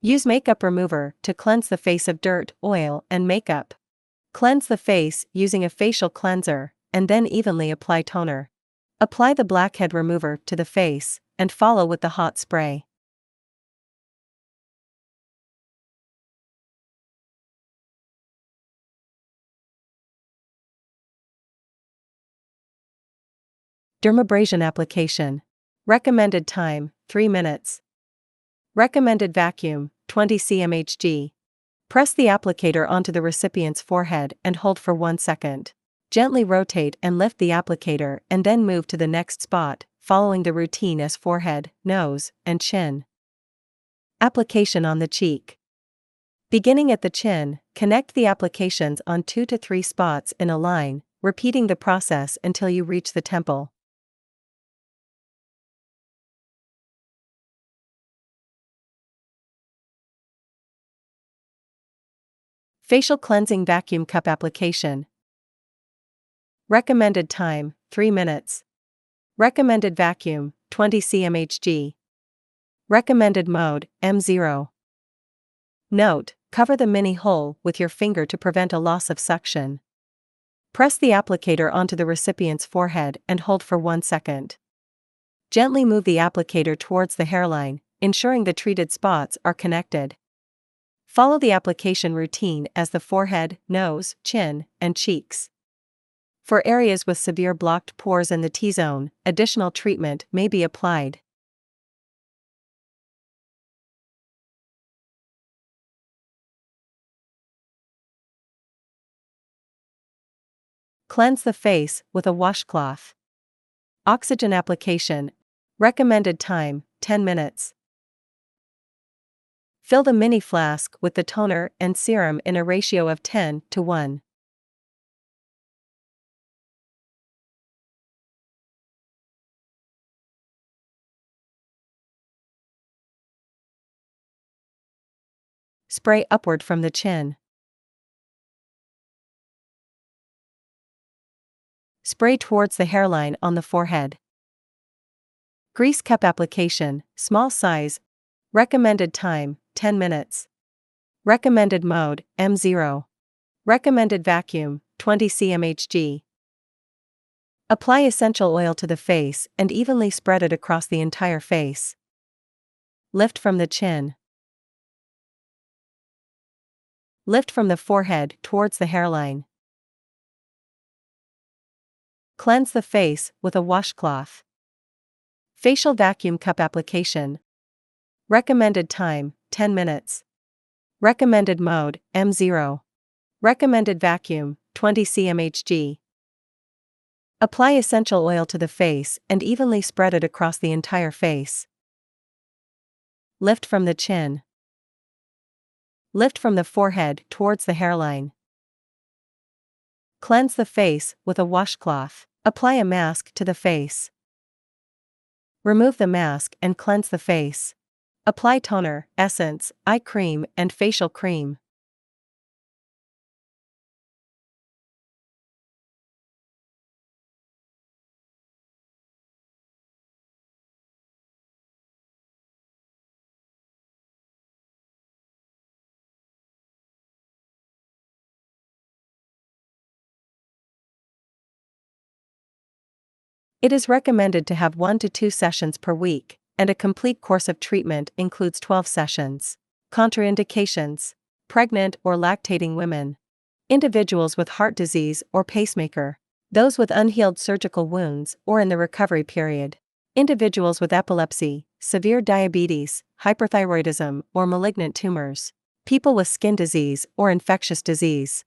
Use makeup remover to cleanse the face of dirt, oil, and makeup. Cleanse the face using a facial cleanser, and then evenly apply toner. Apply the blackhead remover to the face, and follow with the hot spray. Dermabrasion application. Recommended time, 3 minutes. Recommended vacuum, 20 cmHg. Press the applicator onto the recipient's forehead and hold for 1 second. Gently rotate and lift the applicator and then move to the next spot, following the routine as forehead, nose, and chin. Application on the cheek. Beginning at the chin, connect the applications on 2 to 3 spots in a line, repeating the process until you reach the temple. Facial cleansing vacuum cup application. Recommended time, 3 minutes. Recommended vacuum, 20 cmHg. Recommended mode, M0. Note: cover the mini hole with your finger to prevent a loss of suction. Press the applicator onto the recipient's forehead and hold for 1 second. Gently move the applicator towards the hairline, ensuring the treated spots are connected. Follow the application routine as the forehead, nose, chin, and cheeks. For areas with severe blocked pores in the T-zone, additional treatment may be applied. Cleanse the face with a washcloth. Oxygen application. Recommended time, 10 minutes. Fill the mini flask with the toner and serum in a ratio of 10 to 1. Spray upward from the chin. Spray towards the hairline on the forehead. Grease cup application, small size. Recommended time, 10 minutes. Recommended mode, M0. Recommended vacuum, 20 cmHg. Apply essential oil to the face and evenly spread it across the entire face. Lift from the chin. Lift from the forehead towards the hairline. Cleanse the face with a washcloth. Facial vacuum cup application. Recommended time, 10 minutes. Recommended mode, M0. Recommended vacuum, 20 cmHg. Apply essential oil to the face and evenly spread it across the entire face. Lift from the chin. Lift from the forehead towards the hairline. Cleanse the face with a washcloth. Apply a mask to the face. Remove the mask and cleanse the face. Apply toner, essence, eye cream, and facial cream. It is recommended to have 1 to 2 sessions per week, and a complete course of treatment includes 12 sessions. Contraindications: pregnant or lactating women, individuals with heart disease or pacemaker, those with unhealed surgical wounds or in the recovery period, individuals with epilepsy, severe diabetes, hyperthyroidism, or malignant tumors, people with skin disease or infectious disease.